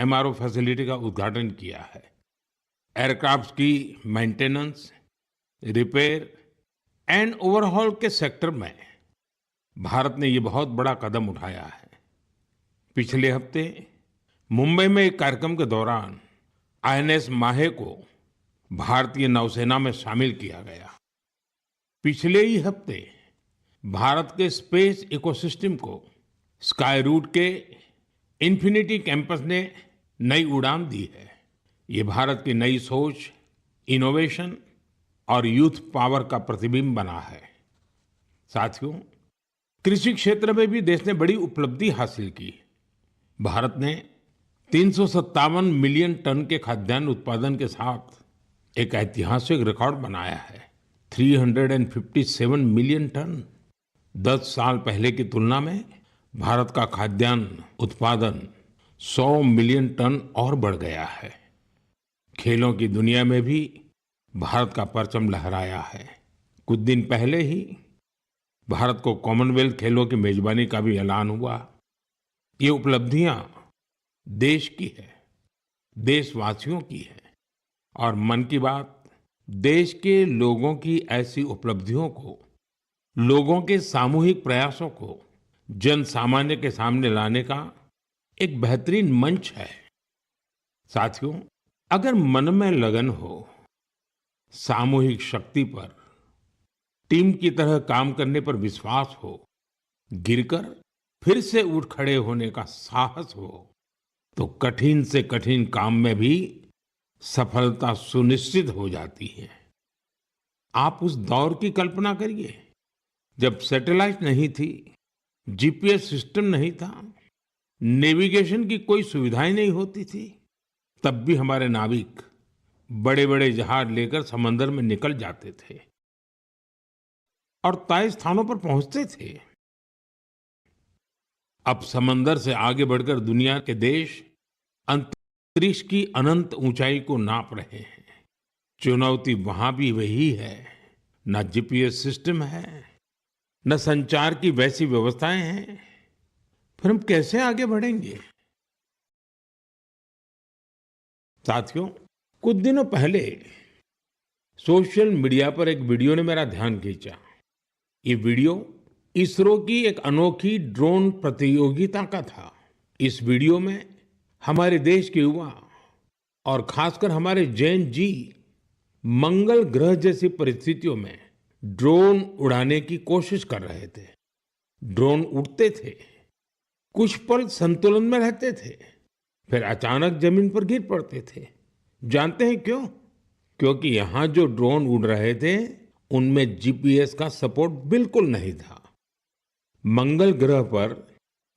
MRO facility का उद्घाटन किया है। एयरक्राफ्ट की मेंटेनेंस, रिपेयर एंड ओवरहॉल के सेक्टर में भारत ने ये बहुत बड़ा कदम उठाया है। पिछले हफ्ते मुंबई में एक कार्यक्रम के दौरान आईएनएस माहे को भारतीय नौसेना में शामिल किया गया। पिछले ही हफ्ते भारत के स्पेस इकोसिस्टम को स्काई रूट के इन्फिनिटी कैंपस ने नई उड़ान दी है। ये भारत की नई सोच, इनोवेशन और यूथ पावर का प्रतिबिंब बना है। साथियों, कृषि क्षेत्र में भी देश ने बड़ी उपलब्धि हासिल की। भारत ने 357 मिलियन टन के खाद्यान्न उत्पादन के साथ एक ऐतिहासिक रिकॉर्ड बनाया है। 357 मिलियन टन। 10 साल पहले की तुलना में भारत का खाद्यान्न उत्पादन 100 मिलियन टन और बढ़ गया है। खेलों की दुनिया में भी भारत का परचम लहराया है। कुछ दिन पहले ही भारत को कॉमनवेल्थ खेलों की मेजबानी का भी ऐलान हुआ। ये उपलब्धियां देश की है, देशवासियों की है और मन की बात देश के लोगों की ऐसी उपलब्धियों को, लोगों के सामूहिक प्रयासों को जन सामान्य के सामने लाने का एक बेहतरीन मंच है। साथियों, अगर मन में लगन हो, सामूहिक शक्ति पर, टीम की तरह काम करने पर विश्वास हो, गिरकर फिर से उठ खड़े होने का साहस हो, तो कठिन से कठिन काम में भी सफलता सुनिश्चित हो जाती है। आप उस दौर की कल्पना करिए जब सैटेलाइट नहीं थी, जीपीएस सिस्टम नहीं था, नेविगेशन की कोई सुविधाएं नहीं होती थी। तब भी हमारे नाविक बड़े बड़े जहाज लेकर समंदर में निकल जाते थे और तय स्थानों पर पहुंचते थे। अब समंदर से आगे बढ़कर दुनिया के देश अंतरिक्ष की अनंत ऊंचाई को नाप रहे हैं। चुनौती वहां भी वही है। न जीपीएस सिस्टम है, न संचार की वैसी व्यवस्थाएं हैं। फिर हम कैसे आगे बढ़ेंगे? साथियों, कुछ दिनों पहले सोशल मीडिया पर एक वीडियो ने मेरा ध्यान खींचा। ये वीडियो इसरो की एक अनोखी ड्रोन प्रतियोगिता का था। इस वीडियो में हमारे देश के युवा और खासकर हमारे जैन जी मंगल ग्रह जैसी परिस्थितियों में ड्रोन उड़ाने की कोशिश कर रहे थे। ड्रोन उड़ते थे, कुछ पल संतुलन में रहते थे, फिर अचानक जमीन पर गिर पड़ते थे। जानते हैं क्यों? क्योंकि यहां जो ड्रोन उड़ रहे थे उनमें जीपीएस का सपोर्ट बिल्कुल नहीं था। मंगल ग्रह पर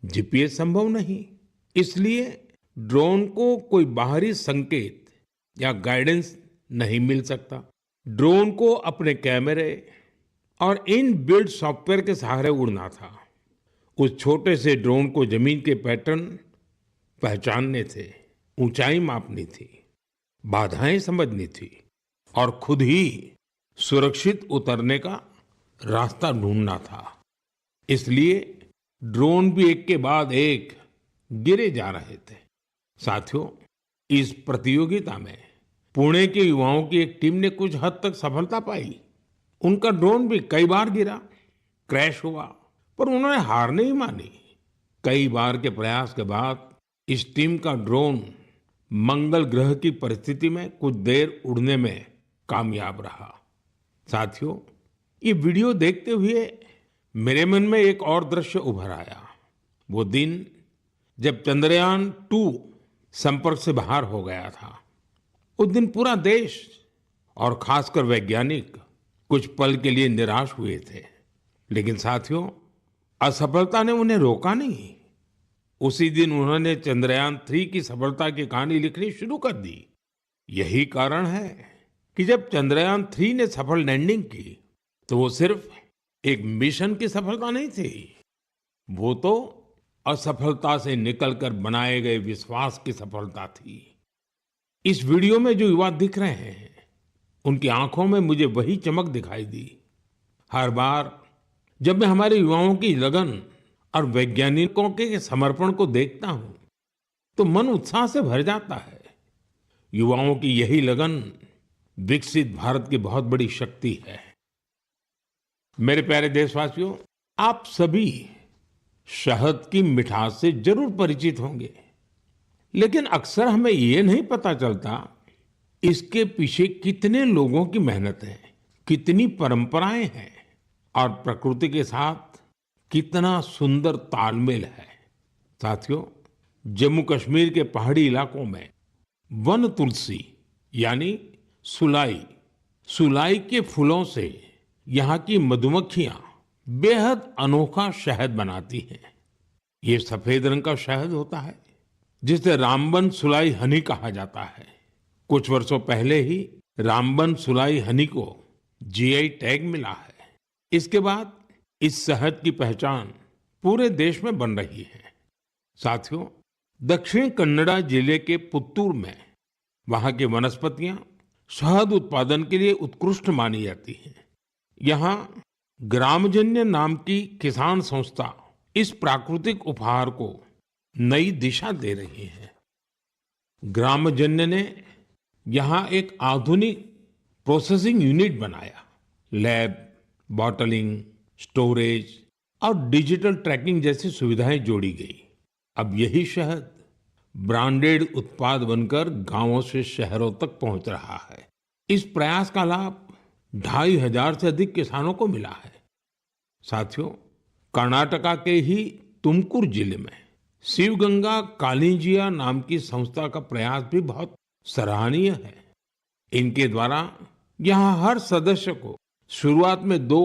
जीपीएस संभव नहीं, इसलिए ड्रोन को कोई बाहरी संकेत या गाइडेंस नहीं मिल सकता। ड्रोन को अपने कैमरे और इन बिल्ड सॉफ्टवेयर के सहारे उड़ना था। उस छोटे से ड्रोन को जमीन के पैटर्न पहचानने थे, ऊंचाई मापनी थी, बाधाएं समझनी थी और खुद ही सुरक्षित उतरने का रास्ता ढूंढना था। इसलिए ड्रोन भी एक के बाद एक गिरे जा रहे थे। साथियों, इस प्रतियोगिता में पुणे के युवाओं की एक टीम ने कुछ हद तक सफलता पाई। उनका ड्रोन भी कई बार गिरा, क्रैश हुआ, पर उन्होंने हार नहीं मानी। कई बार के प्रयास के बाद इस टीम का ड्रोन मंगल ग्रह की परिस्थिति में कुछ देर उड़ने में कामयाब रहा। साथियों, ये वीडियो देखते हुए मेरे मन में एक और दृश्य उभर आया। वो दिन जब चंद्रयान 2 संपर्क से बाहर हो गया था। उस दिन पूरा देश और खासकर वैज्ञानिक कुछ पल के लिए निराश हुए थे। लेकिन साथियों, असफलता ने उन्हें रोका नहीं। उसी दिन उन्होंने चंद्रयान 3 की सफलता की कहानी लिखनी शुरू कर दी। यही कारण है कि जब चंद्रयान 3 ने सफल लैंडिंग की तो वो सिर्फ एक मिशन की सफलता नहीं थी, वो तो असफलता से निकलकर बनाए गए विश्वास की सफलता थी। इस वीडियो में जो युवा दिख रहे हैं, उनकी आंखों में मुझे वही चमक दिखाई दी। हर बार जब मैं हमारे युवाओं की लगन और वैज्ञानिकों के समर्पण को देखता हूं, तो मन उत्साह से भर जाता है। युवाओं की यही लगन विकसित भारत की बहुत बड़ी शक्ति है। मेरे प्यारे देशवासियों, आप सभी शहद की मिठास से जरूर परिचित होंगे, लेकिन अक्सर हमें ये नहीं पता चलता इसके पीछे कितने लोगों की मेहनत है, कितनी परंपराएं हैं और प्रकृति के साथ कितना सुंदर तालमेल है। साथियों, जम्मू कश्मीर के पहाड़ी इलाकों में वन तुलसी यानी सुलाई सुलाई के फूलों से यहाँ की मधुमक्खियां बेहद अनोखा शहद बनाती हैं। ये सफेद रंग का शहद होता है जिसे रामबन सुलाई हनी कहा जाता है। कुछ वर्षों पहले ही रामबन सुलाई हनी को जीआई टैग मिला है। इसके बाद इस शहद की पहचान पूरे देश में बन रही है। साथियों, दक्षिण कन्नड़ा जिले के पुत्तूर में वहां की वनस्पतियां शहद उत्पादन के लिए उत्कृष्ट मानी जाती हैं। यहाँ ग्रामजन्य नाम की किसान संस्था इस प्राकृतिक उपहार को नई दिशा दे रही है। ग्रामजन्य ने यहाँ एक आधुनिक प्रोसेसिंग यूनिट बनाया। लैब, बॉटलिंग, स्टोरेज और डिजिटल ट्रैकिंग जैसी सुविधाएं जोड़ी गई। अब यही शहद ब्रांडेड उत्पाद बनकर गांवों से शहरों तक पहुंच रहा है। इस प्रयास का लाभ 2,500 से अधिक किसानों को मिला है। साथियों, कर्नाटका के ही तुमकुर जिले में शिवगंगा कालिंजिया नाम की संस्था का प्रयास भी बहुत सराहनीय है। इनके द्वारा यहाँ हर सदस्य को शुरुआत में 2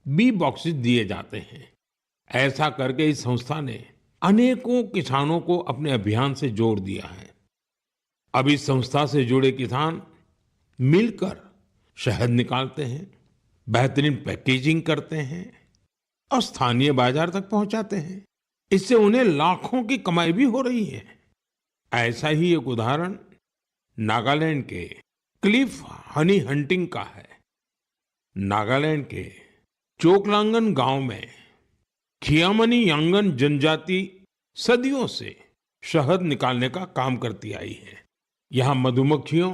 बी बॉक्सेस दिए जाते हैं। ऐसा करके इस संस्था ने अनेकों किसानों को अपने अभियान से जोड़ दिया है। अब इस संस्था से जुड़े किसान मिलकर शहद निकालते हैं, बेहतरीन पैकेजिंग करते हैं और स्थानीय बाजार तक पहुंचाते हैं। इससे उन्हें लाखों की कमाई भी हो रही है। ऐसा ही एक उदाहरण नागालैंड के क्लिफ हनी हंटिंग का है। नागालैंड के चोकलांगन गांव में खियामनी यांगन जनजाति सदियों से शहद निकालने का काम करती आई है। यहाँ मधुमक्खियों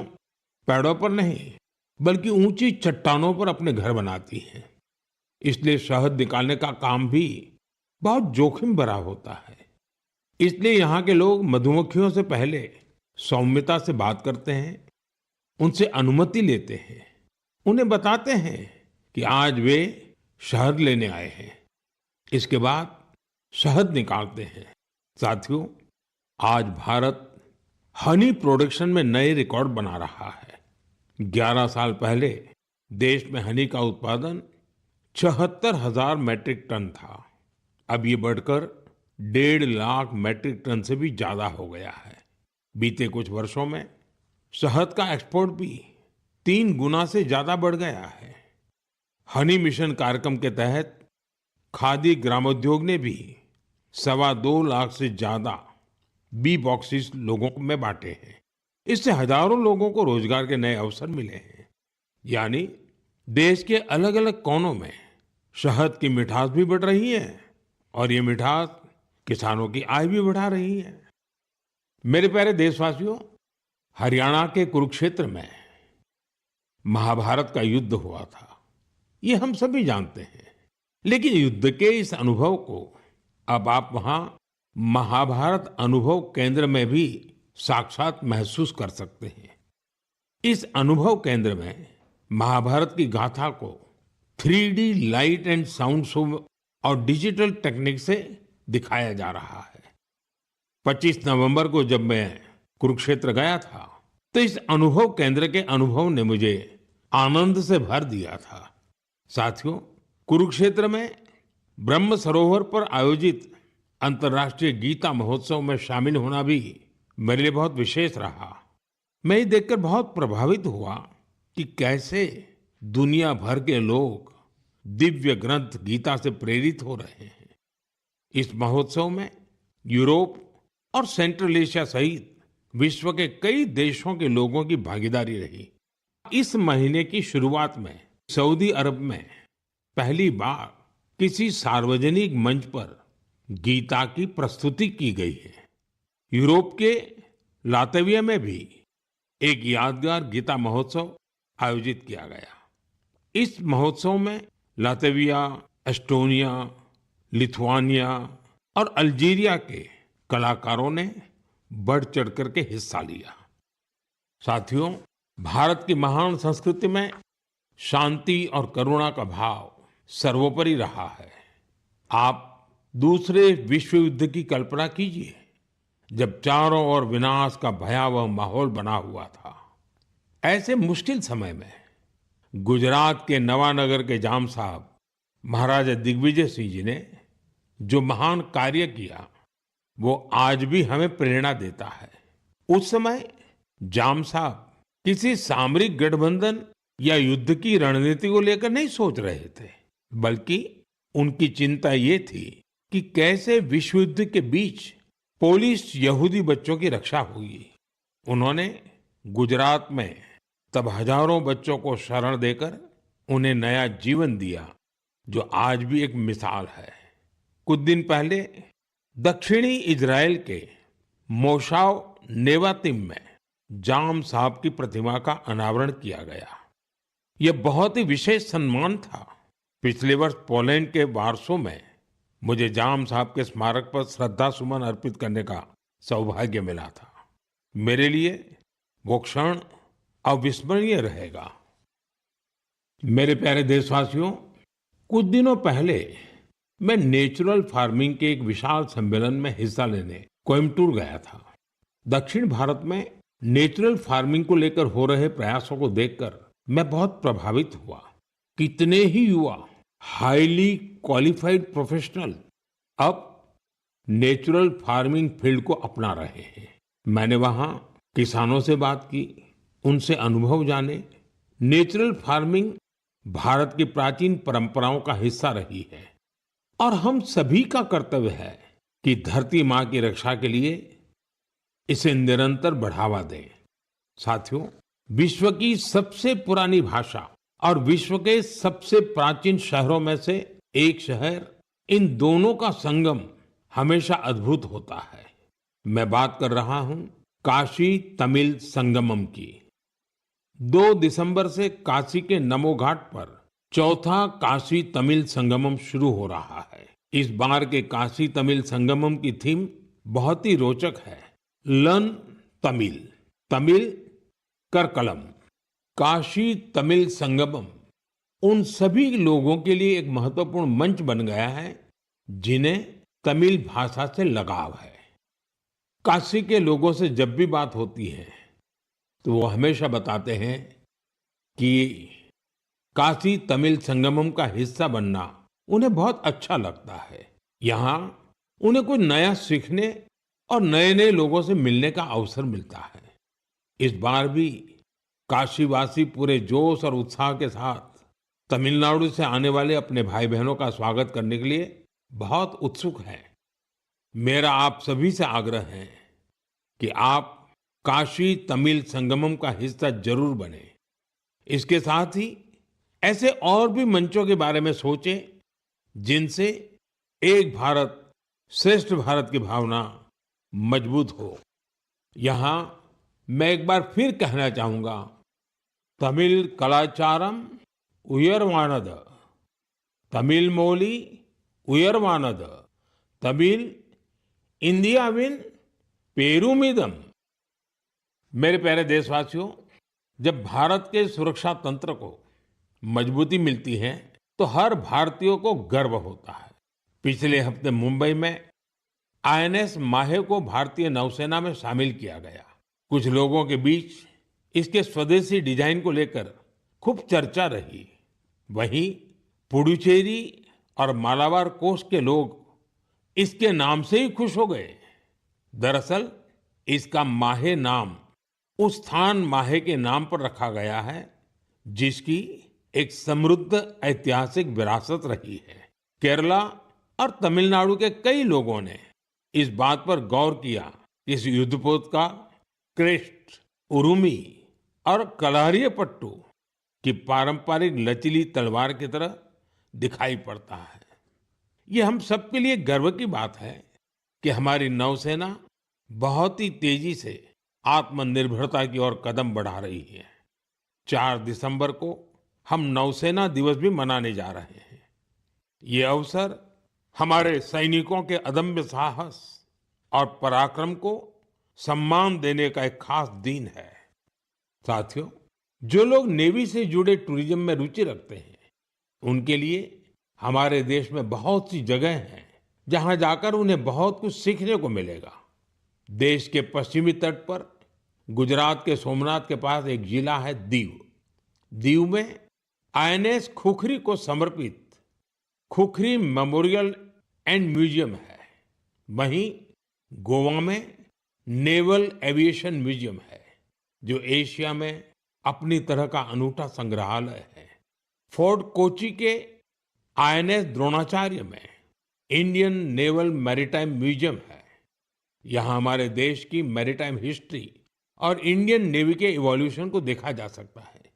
पेड़ों पर नहीं बल्कि ऊंची चट्टानों पर अपने घर बनाती हैं। इसलिए शहद निकालने का काम भी बहुत जोखिम भरा होता है। इसलिए यहाँ के लोग मधुमक्खियों से पहले सौम्यता से बात करते हैं, उनसे अनुमति लेते हैं, उन्हें बताते हैं कि आज वे शहद लेने आए हैं। इसके बाद शहद निकालते हैं। साथियों, आज भारत हनी प्रोडक्शन में नए रिकॉर्ड बना रहा है। 11 साल पहले देश में हनी का उत्पादन 74,000 मैट्रिक टन था। अब ये बढ़कर 1.5 लाख मैट्रिक टन से भी ज्यादा हो गया है। बीते कुछ वर्षों में शहद का एक्सपोर्ट भी 3 गुना से ज्यादा बढ़ गया है। हनी मिशन कार्यक्रम के तहत खादी ग्रामोद्योग ने भी 2.25 लाख से ज्यादा बी बॉक्सेस लोगों में बांटे हैं। इससे हजारों लोगों को रोजगार के नए अवसर मिले हैं। यानी देश के अलग अलग कोनों में शहद की मिठास भी बढ़ रही है और ये मिठास किसानों की आय भी बढ़ा रही है। मेरे प्यारे देशवासियों, हरियाणा के कुरुक्षेत्र में महाभारत का युद्ध हुआ था, ये हम सभी जानते हैं। लेकिन युद्ध के इस अनुभव को अब आप वहां महाभारत अनुभव केंद्र में भी साक्षात महसूस कर सकते हैं। इस अनुभव केंद्र में महाभारत की गाथा को 3D light and sound show और डिजिटल टेक्निक से दिखाया जा रहा है। 25 नवंबर को जब मैं कुरुक्षेत्र गया था तो इस अनुभव केंद्र के अनुभव ने मुझे आनंद से भर दिया था। साथियों, कुरुक्षेत्र में ब्रह्म सरोवर पर आयोजित अंतर्राष्ट्रीय गीता महोत्सव में शामिल होना भी मेरे लिए बहुत विशेष रहा। मैं ये देखकर बहुत प्रभावित हुआ कि कैसे दुनिया भर के लोग दिव्य ग्रंथ गीता से प्रेरित हो रहे हैं। इस महोत्सव में यूरोप और सेंट्रल एशिया सहित विश्व के कई देशों के लोगों की भागीदारी रही। इस महीने की शुरुआत में सऊदी अरब में पहली बार किसी सार्वजनिक मंच पर गीता की प्रस्तुति की गई है। यूरोप के लातविया में भी एक यादगार गीता महोत्सव आयोजित किया गया। इस महोत्सव में लातविया, एस्टोनिया, लिथुआनिया और अल्जीरिया के कलाकारों ने बढ़ चढ़ करके हिस्सा लिया। साथियों, भारत की महान संस्कृति में शांति और करुणा का भाव सर्वोपरि रहा है। आप दूसरे विश्व युद्ध की कल्पना कीजिए, जब चारों ओर विनाश का भयावह माहौल बना हुआ था। ऐसे मुश्किल समय में गुजरात के नवानगर के जाम साहब महाराजा दिग्विजय सिंह जी ने जो महान कार्य किया, वो आज भी हमें प्रेरणा देता है। उस समय जाम साहब किसी सामरिक गठबंधन या युद्ध की रणनीति को लेकर नहीं सोच रहे थे, बल्कि उनकी चिंता ये थी कि कैसे विश्व युद्ध के बीच पोलिश यहूदी बच्चों की रक्षा होगी। उन्होंने गुजरात में तब हजारों बच्चों को शरण देकर उन्हें नया जीवन दिया, जो आज भी एक मिसाल है। कुछ दिन पहले दक्षिणी इजराइल के मोशाव नेवातिम में जाम साहब की प्रतिमा का अनावरण किया गया। यह बहुत ही विशेष सम्मान था। पिछले वर्ष पोलैंड के वार्सो में मुझे जाम साहब के स्मारक पर श्रद्धा सुमन अर्पित करने का सौभाग्य मिला था। मेरे लिए वो क्षण अविस्मरणीय रहेगा। मेरे प्यारे देशवासियों, कुछ दिनों पहले मैं नेचुरल फार्मिंग के एक विशाल सम्मेलन में हिस्सा लेने कोयम्बटूर गया था। दक्षिण भारत में नेचुरल फार्मिंग को लेकर हो रहे प्रयासों को देखकर मैं बहुत प्रभावित हुआ। कितने ही युवा हाईली क्वालिफाइड प्रोफेशनल अब नेचुरल फार्मिंग फील्ड को अपना रहे हैं। मैंने वहां किसानों से बात की, उनसे अनुभव जाने। नेचुरल फार्मिंग भारत की प्राचीन परंपराओं का हिस्सा रही है और हम सभी का कर्तव्य है कि धरती माँ की रक्षा के लिए इसे निरंतर बढ़ावा दें। साथियों, विश्व की सबसे पुरानी भाषा और विश्व के सबसे प्राचीन शहरों में से एक शहर, इन दोनों का संगम हमेशा अद्भुत होता है। मैं बात कर रहा हूं काशी तमिल संगमम की। 2 दिसंबर से काशी के नमो घाट पर चौथा काशी तमिल संगमम शुरू हो रहा है। इस बार के काशी तमिल संगमम की थीम बहुत ही रोचक है। लर्न तमिल, तमिल कर कलम। काशी तमिल संगमम उन सभी लोगों के लिए एक महत्वपूर्ण मंच बन गया है जिन्हें तमिल भाषा से लगाव है। काशी के लोगों से जब भी बात होती है तो वो हमेशा बताते हैं कि काशी तमिल संगमम का हिस्सा बनना उन्हें बहुत अच्छा लगता है। यहाँ उन्हें कुछ नया सीखने और नए नए लोगों से मिलने का अवसर मिलता है। इस बार भी काशीवासी पूरे जोश और उत्साह के साथ तमिलनाडु से आने वाले अपने भाई बहनों का स्वागत करने के लिए बहुत उत्सुक हैं। मेरा आप सभी से आग्रह है कि आप काशी तमिल संगमम का हिस्सा जरूर बने। इसके साथ ही ऐसे और भी मंचों के बारे में सोचें जिनसे एक भारत श्रेष्ठ भारत की भावना मजबूत हो। यहाँ मैं एक बार फिर कहना चाहूंगा, तमिल कलाचारम उयर्वानद, तमिल मोली उयर्वानद, तमिल इंडियाविन पेरुमिदम। मेरे प्यारे देशवासियों, जब भारत के सुरक्षा तंत्र को मजबूती मिलती है तो हर भारतीय को गर्व होता है। पिछले हफ्ते मुंबई में आईएनएस माहे को भारतीय नौसेना में शामिल किया गया। कुछ लोगों के बीच इसके स्वदेशी डिजाइन को लेकर खूब चर्चा रही। वहीं पुडुचेरी और मालाबार कोस्ट के लोग इसके नाम से ही खुश हो गए। दरअसल इसका माहे नाम उस स्थान माहे के नाम पर रखा गया है जिसकी एक समृद्ध ऐतिहासिक विरासत रही है। केरला और तमिलनाडु के कई लोगों ने इस बात पर गौर किया कि इस युद्धपोत का क्रेस्ट, उरुमी और कलारियपट्टू की पारंपरिक लचीली तलवार की तरह दिखाई पड़ता है। ये हम सबके लिए गर्व की बात है कि हमारी नौसेना बहुत ही तेजी से आत्मनिर्भरता की ओर कदम बढ़ा रही है। 4 दिसंबर को हम नौसेना दिवस भी मनाने जा रहे हैं। ये अवसर हमारे सैनिकों के अदम्य साहस और पराक्रम को सम्मान देने का एक खास दिन है। साथियों, जो लोग नेवी से जुड़े टूरिज्म में रुचि रखते हैं, उनके लिए हमारे देश में बहुत सी जगह हैं जहां जाकर उन्हें बहुत कुछ सीखने को मिलेगा। देश के पश्चिमी तट पर गुजरात के सोमनाथ के पास एक जिला है दीव। दीव में आईएनएस खुखरी को समर्पित खुखरी मेमोरियल एंड म्यूजियम है। वहीं गोवा में नेवल एविएशन म्यूजियम है, जो एशिया में अपनी तरह का अनूठा संग्रहालय है। फोर्ट कोची के आईएनएस द्रोणाचार्य में इंडियन नेवल मैरीटाइम म्यूजियम है। यहाँ हमारे देश की मैरीटाइम हिस्ट्री और इंडियन नेवी के इवोल्यूशन को देखा जा सकता है।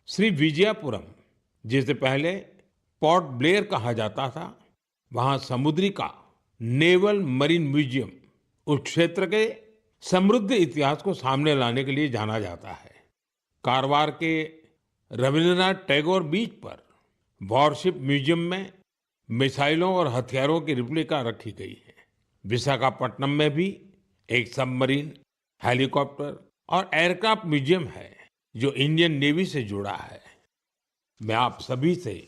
श्री विजयपुरम, जिसे पहले पोर्ट ब्लेयर कहा जाता था, वहाँ समुद्री का नेवल मरीन म्यूजियम उस क्षेत्र के समृद्ध इतिहास को सामने लाने के लिए जाना जाता है। कारवार के रविंद्रनाथ टैगोर बीच पर वॉरशिप म्यूजियम में मिसाइलों और हथियारों की रिप्लिका रखी गई है। विशाखापट्टनम में भी एक सबमरीन, हेलीकॉप्टर और एयरक्राफ्ट म्यूजियम है, जो इंडियन नेवी से जुड़ा है। मैं आप सभी से,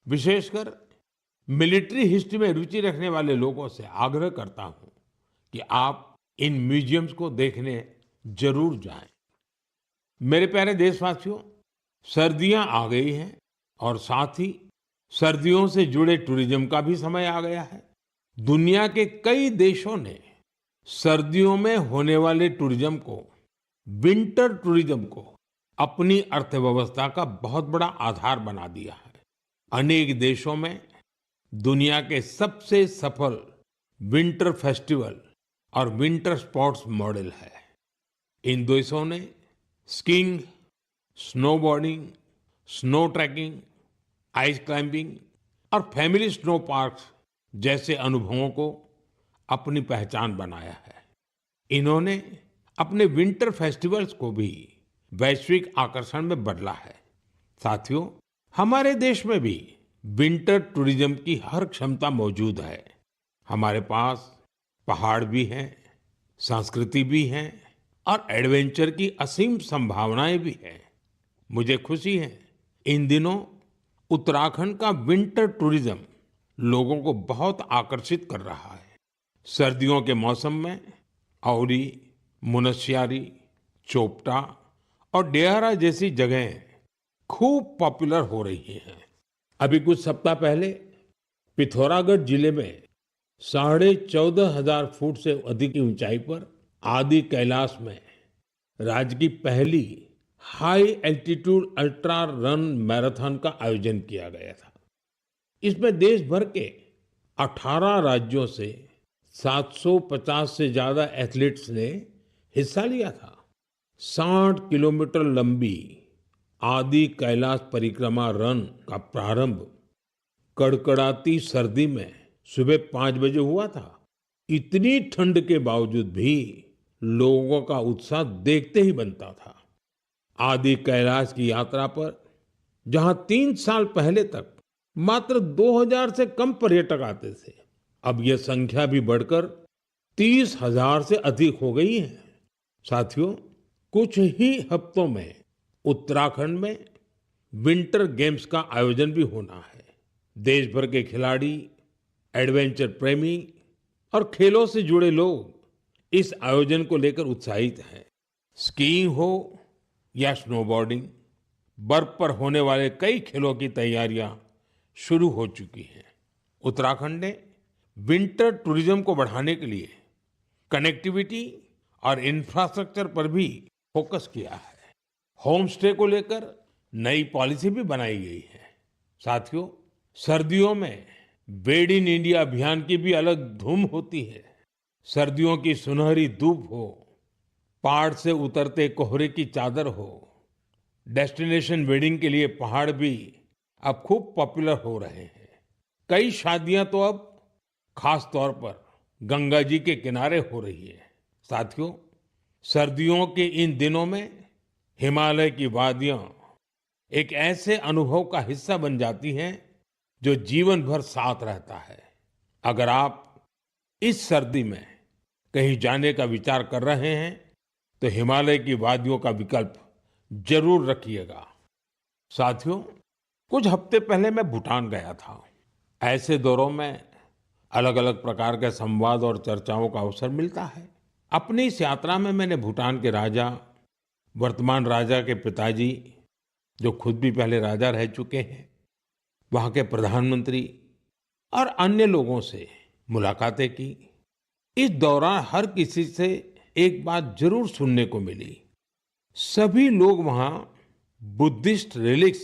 विशेषकर मिलिट्री हिस्ट्री में रुचि रखने वाले लोगों से आग्रह करता हूं कि आप इन म्यूजियम्स को देखने जरूर जाएं। मेरे प्यारे देशवासियों, सर्दियां आ गई हैं और साथ ही सर्दियों से जुड़े टूरिज्म का भी समय आ गया है। दुनिया के कई देशों ने सर्दियों में होने वाले टूरिज्म को, विंटर टूरिज्म को अपनी अर्थव्यवस्था का बहुत बड़ा आधार बना दिया है। अनेक देशों में दुनिया के सबसे सफल विंटर फेस्टिवल और विंटर स्पोर्ट्स मॉडल है। इन देशों ने skiing, snowboarding, snow trekking, ice climbing और फैमिली स्नो पार्क्स जैसे अनुभवों को अपनी पहचान बनाया है। इन्होंने अपने विंटर फेस्टिवल्स को भी वैश्विक आकर्षण में बदला है। साथियों, हमारे देश में भी विंटर टूरिज्म की हर क्षमता मौजूद है। हमारे पास पहाड़ भी हैं, संस्कृति भी है और एडवेंचर की असीम संभावनाएं भी हैं। मुझे खुशी है, इन दिनों उत्तराखंड का विंटर टूरिज्म लोगों को बहुत आकर्षित कर रहा है। सर्दियों के मौसम में औली, मुनस्यारी, चोपटा और डेहरा जैसी जगहें खूब पॉपुलर हो रही हैं। अभी कुछ सप्ताह पहले पिथौरागढ़ जिले में 14,500 फुट से अधिक की ऊंचाई पर आदि कैलाश में राज्य की पहली high altitude ultra run marathon का आयोजन किया गया था। इसमें देश भर के 18 राज्यों से 750 से ज्यादा एथलीट्स ने हिस्सा लिया था। 60 किलोमीटर लंबी आदि कैलाश परिक्रमा रन का प्रारंभ कड़कड़ाती सर्दी में सुबह 5 बजे हुआ था। इतनी ठंड के बावजूद भी लोगों का उत्साह देखते ही बनता था। आदि कैलाश की यात्रा पर जहां 3 साल पहले तक मात्र 2000 से कम पर्यटक आते थे, अब यह संख्या भी बढ़कर 30,000 से अधिक हो गई है। साथियों, कुछ ही हफ्तों में उत्तराखंड में विंटर गेम्स का आयोजन भी होना है। देश भर के खिलाड़ी, एडवेंचर प्रेमी और खेलों से जुड़े लोग इस आयोजन को लेकर उत्साहित हैं। स्कीइंग हो या स्नोबोर्डिंग, बर्फ पर होने वाले कई खेलों की तैयारियां शुरू हो चुकी हैं। उत्तराखंड ने विंटर टूरिज्म को बढ़ाने के लिए कनेक्टिविटी और इंफ्रास्ट्रक्चर पर भी फोकस किया है। होम स्टे को लेकर नई पॉलिसी भी बनाई गई है। साथियों, सर्दियों में मेड इन इंडिया अभियान की भी अलग धूम होती है। सर्दियों की सुनहरी धूप हो, पहाड़ से उतरते कोहरे की चादर हो, डेस्टिनेशन वेडिंग के लिए पहाड़ भी अब खूब पॉपुलर हो रहे हैं। कई शादियां तो अब खास तौर पर गंगा जी के किनारे हो रही है। साथियों, सर्दियों के इन दिनों में हिमालय की वादियां एक ऐसे अनुभव का हिस्सा बन जाती हैं जो जीवन भर साथ रहता है। अगर आप इस सर्दी में कहीं जाने का विचार कर रहे हैं तो हिमालय की वादियों का विकल्प जरूर रखिएगा। साथियों, कुछ हफ्ते पहले मैं भूटान गया था। ऐसे दौरों में अलग अलग प्रकार के संवाद और चर्चाओं का अवसर मिलता है। अपनी इस यात्रा में मैंने भूटान के राजा, वर्तमान राजा के पिताजी, जो खुद भी पहले राजा रह चुके हैं, वहाँ के प्रधानमंत्री और अन्य लोगों से मुलाकातें की। इस दौरान हर किसी से एक बात जरूर सुनने को मिली। सभी लोग वहाँ बुद्धिस्ट रिलिक्स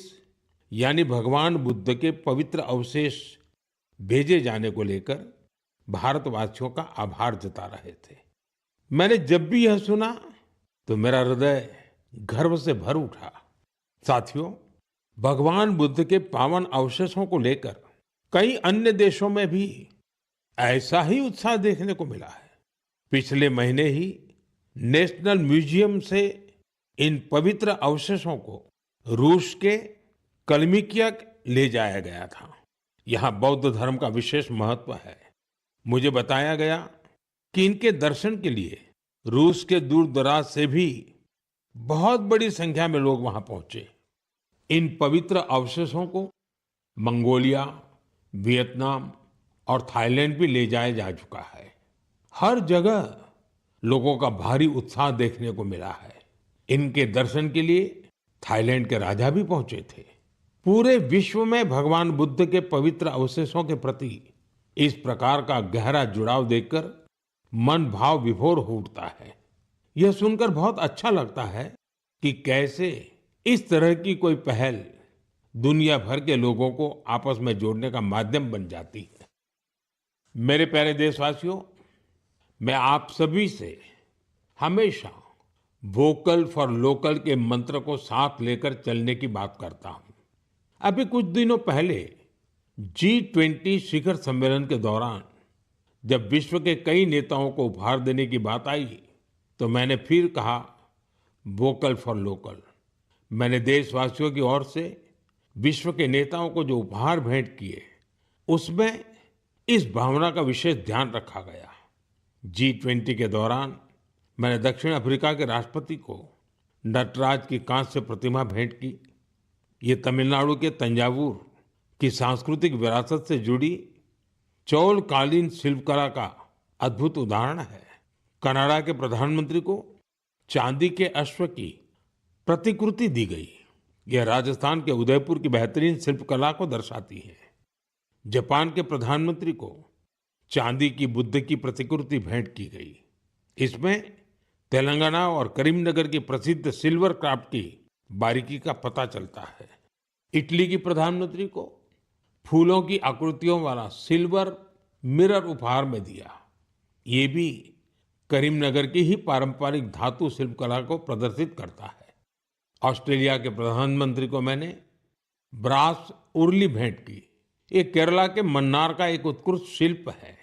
यानी भगवान बुद्ध के पवित्र अवशेष भेजे जाने को लेकर भारतवासियों का आभार जता रहे थे। मैंने जब भी यह सुना तो मेरा हृदय गर्व से भर उठा। साथियों, भगवान बुद्ध के पावन अवशेषों को लेकर कई अन्य देशों में भी ऐसा ही उत्साह देखने को मिला है। पिछले महीने ही नेशनल म्यूजियम से इन पवित्र अवशेषों को रूस के कलमिकिया ले जाया गया था। यहाँ बौद्ध धर्म का विशेष महत्व है। मुझे बताया गया कि इनके दर्शन के लिए रूस के दूर दराज से भी बहुत बड़ी संख्या में लोग वहां पहुंचे। इन पवित्र अवशेषों को मंगोलिया, वियतनाम और थाईलैंड भी ले जाया जा चुका है। हर जगह लोगों का भारी उत्साह देखने को मिला है। इनके दर्शन के लिए थाईलैंड के राजा भी पहुंचे थे। पूरे विश्व में भगवान बुद्ध के पवित्र अवशेषों के प्रति इस प्रकार का गहरा जुड़ाव देखकर मन भाव विभोर हो उठता है। यह सुनकर बहुत अच्छा लगता है कि कैसे इस तरह की कोई पहल दुनिया भर के लोगों को आपस में जोड़ने का माध्यम बन जाती है। मेरे प्यारे देशवासियों, मैं आप सभी से हमेशा वोकल फॉर लोकल के मंत्र को साथ लेकर चलने की बात करता हूं। अभी कुछ दिनों पहले G20 शिखर सम्मेलन के दौरान जब विश्व के कई नेताओं को उपहार देने की बात आई तो मैंने फिर कहा वोकल फॉर लोकल। मैंने देशवासियों की ओर से विश्व के नेताओं को जो उपहार भेंट किए उसमें इस भावना का विशेष ध्यान रखा गया। G20 के दौरान मैंने दक्षिण अफ्रीका के राष्ट्रपति को नटराज की कांस्य प्रतिमा भेंट की। ये तमिलनाडु के तंजावुर की सांस्कृतिक विरासत से जुड़ी चौलकालीन शिल्पकला का अद्भुत उदाहरण है। कनाडा के प्रधानमंत्री को चांदी के अश्व की प्रतिकृति दी गई। यह राजस्थान के उदयपुर की बेहतरीन शिल्पकला को दर्शाती है। जापान के प्रधानमंत्री को चांदी की बुद्ध की प्रतिकृति भेंट की गई। इसमें तेलंगाना और करीमनगर की प्रसिद्ध सिल्वर क्राफ्ट की बारीकी का पता चलता है। इटली की प्रधानमंत्री को फूलों की आकृतियों वाला सिल्वर मिरर उपहार में दिया। ये भी करीमनगर की ही पारंपरिक धातु शिल्पकला को प्रदर्शित करता है। ऑस्ट्रेलिया के प्रधानमंत्री को मैंने ब्रास उर्ली भेंट की। ये केरला के मन्नार का एक उत्कृष्ट शिल्प है।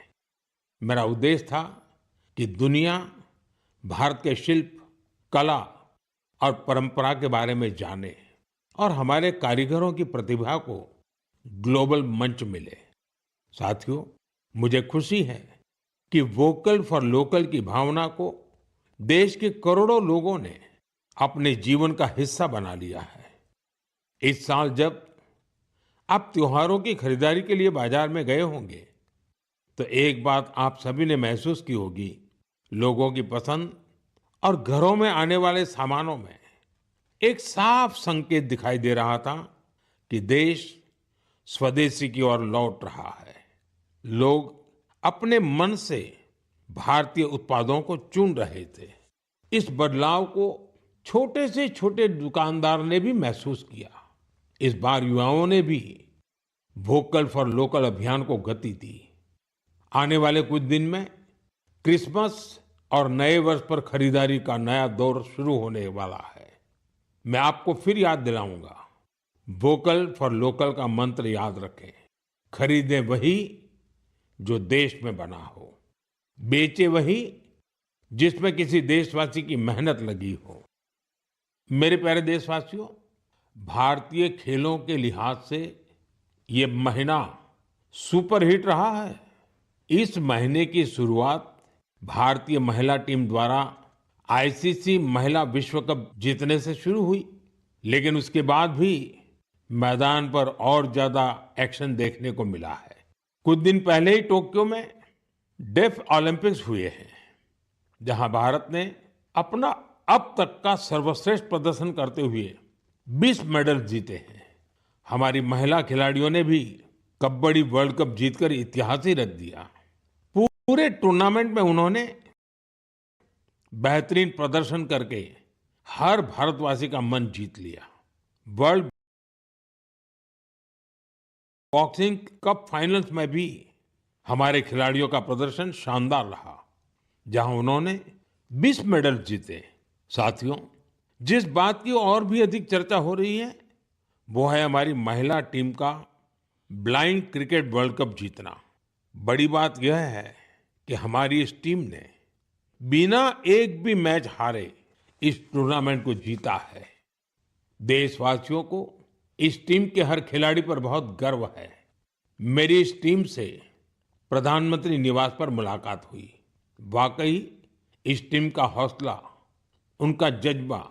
मेरा उद्देश्य था कि दुनिया भारत के शिल्प, कला और परंपरा के बारे में जाने और हमारे कारीगरों की प्रतिभा को ग्लोबल मंच मिले। साथियों, मुझे खुशी है कि वोकल फॉर लोकल की भावना को देश के करोड़ों लोगों ने अपने जीवन का हिस्सा बना लिया है। इस साल जब आप त्योहारों की खरीदारी के लिए बाजार में गए होंगे तो एक बात आप सभी ने महसूस की होगी, लोगों की पसंद और घरों में आने वाले सामानों में एक साफ संकेत दिखाई दे रहा था कि देश स्वदेशी की ओर लौट रहा है। लोग अपने मन से भारतीय उत्पादों को चुन रहे थे। इस बदलाव को छोटे से छोटे दुकानदार ने भी महसूस किया। इस बार युवाओं ने भी वोकल फॉर लोकल अभियान को गति दी। आने वाले कुछ दिन में क्रिसमस और नए वर्ष पर खरीदारी का नया दौर शुरू होने वाला है। मैं आपको फिर याद दिलाऊंगा, वोकल फॉर लोकल का मंत्र याद रखें। खरीदें वही जो देश में बना हो, बेचे वही जिसमें किसी देशवासी की मेहनत लगी हो। मेरे प्यारे देशवासियों, भारतीय खेलों के लिहाज से ये महीना सुपरहिट रहा है। इस महीने की शुरुआत भारतीय महिला टीम द्वारा आईसीसी महिला विश्व कप जीतने से शुरू हुई, लेकिन उसके बाद भी मैदान पर और ज्यादा एक्शन देखने को मिला है। कुछ दिन पहले ही टोक्यो में डेफ ओलंपिक्स हुए हैं, जहां भारत ने अपना अब तक का सर्वश्रेष्ठ प्रदर्शन करते हुए 20 मेडल जीते हैं। हमारी महिला खिलाड़ियों ने भी कबड्डी वर्ल्ड कप जीतकर इतिहास ही रच दिया। पूरे टूर्नामेंट में उन्होंने बेहतरीन प्रदर्शन करके हर भारतवासी का मन जीत लिया। वर्ल्ड बॉक्सिंग कप फाइनल्स में भी हमारे खिलाड़ियों का प्रदर्शन शानदार रहा, जहां उन्होंने 20 मेडल जीते। साथियों, जिस बात की और भी अधिक चर्चा हो रही है, वो है हमारी महिला टीम का ब्लाइंड क्रिकेट वर्ल्ड कप जीतना। बड़ी बात यह है कि हमारी इस टीम ने बिना एक भी मैच हारे इस टूर्नामेंट को जीता है। देशवासियों को इस टीम के हर खिलाड़ी पर बहुत गर्व है। मेरी इस टीम से प्रधानमंत्री निवास पर मुलाकात हुई। वाकई इस टीम का हौसला, उनका जज्बा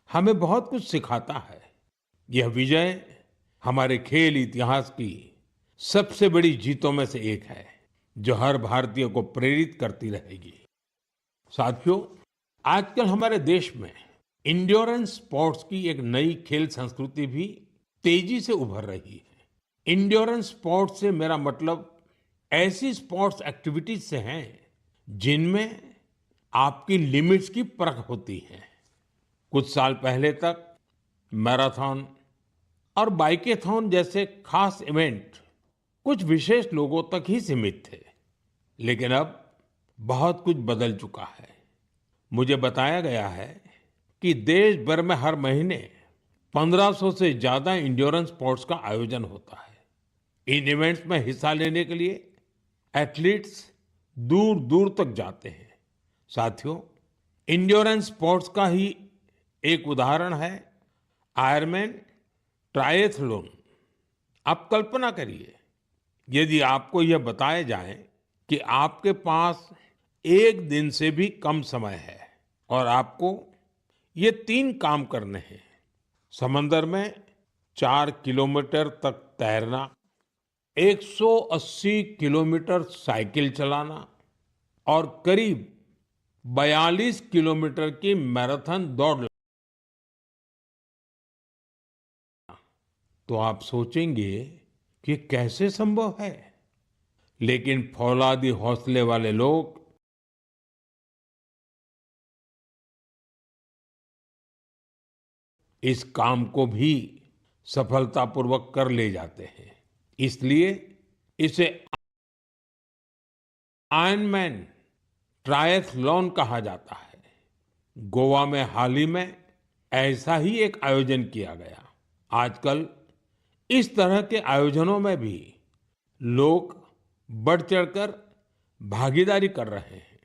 हमें बहुत कुछ सिखाता है। यह विजय हमारे खेल इतिहास की सबसे बड़ी जीतों में से एक है, जो हर भारतीय को प्रेरित करती रहेगी। साथियों, आजकल हमारे देश में इंड्योरेंस स्पोर्ट्स की एक नई खेल संस्कृति भी तेजी से उभर रही है। इंड्योरेंस स्पोर्ट्स से मेरा मतलब ऐसी स्पोर्ट्स एक्टिविटीज से है जिनमें आपकी लिमिट्स की परख होती है। कुछ साल पहले तक मैराथन और बाइकेथॉन जैसे खास इवेंट कुछ विशेष लोगों तक ही सीमित थे, लेकिन अब बहुत कुछ बदल चुका है। मुझे बताया गया है कि देश भर में हर महीने 1500 से ज्यादा इंड्योरेंस स्पोर्ट्स का आयोजन होता है। इन इवेंट्स में हिस्सा लेने के लिए एथलीट्स दूर दूर तक जाते हैं। साथियों, इंड्योरेंस स्पोर्ट्स का ही एक उदाहरण है आयरमैन ट्रायथलॉन। आप कल्पना करिए, यदि आपको यह बताया जाए कि आपके पास एक दिन से भी कम समय है और आपको ये 3 काम करने हैं: समंदर में 4 किलोमीटर तक तैरना, 180 किलोमीटर साइकिल चलाना और करीब 42 किलोमीटर की मैराथन दौड़, तो आप सोचेंगे कि कैसे संभव है। लेकिन फौलादी हौसले वाले लोग इस काम को भी सफलतापूर्वक कर ले जाते हैं। इसलिए इसे आयरनमैन ट्रायथलॉन कहा जाता है। गोवा में हाल ही में ऐसा ही एक आयोजन किया गया। आजकल इस तरह के आयोजनों में भी लोग बढ़ चढ़कर भागीदारी कर रहे हैं।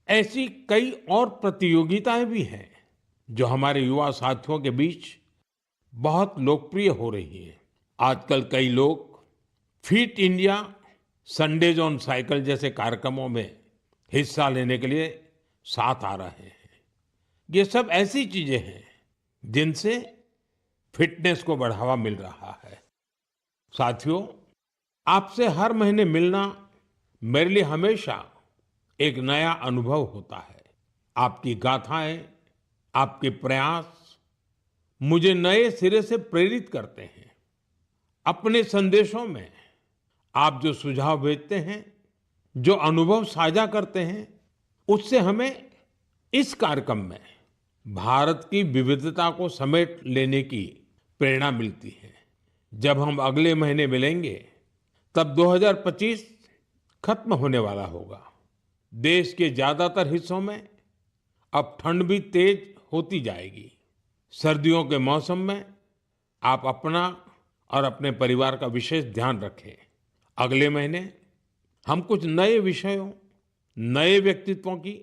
ऐसी कई और प्रतियोगिताएं भी हैं जो हमारे युवा साथियों के बीच बहुत लोकप्रिय हो रही हैं। आजकल कई लोग fit India, Sundays on cycle जैसे कार्यक्रमों में हिस्सा लेने के लिए साथ आ रहे हैं। ये सब ऐसी चीजें हैं जिनसे फिटनेस को बढ़ावा मिल रहा है। साथियों, आपसे हर महीने मिलना मेरे लिए हमेशा एक नया अनुभव होता है। आपकी गाथाएं, आपके प्रयास मुझे नए सिरे से प्रेरित करते हैं। अपने संदेशों में आप जो सुझाव भेजते हैं, जो अनुभव साझा करते हैं, उससे हमें इस कार्यक्रम में भारत की विविधता को समेट लेने की प्रेरणा मिलती है। जब हम अगले महीने मिलेंगे, तब 2025 खत्म होने वाला होगा। देश के ज्यादातर हिस्सों में अब ठंड भी तेज होती जाएगी। सर्दियों के मौसम में आप अपना और अपने परिवार का विशेष ध्यान रखें। अगले महीने हम कुछ नए विषयों, नए व्यक्तित्वों की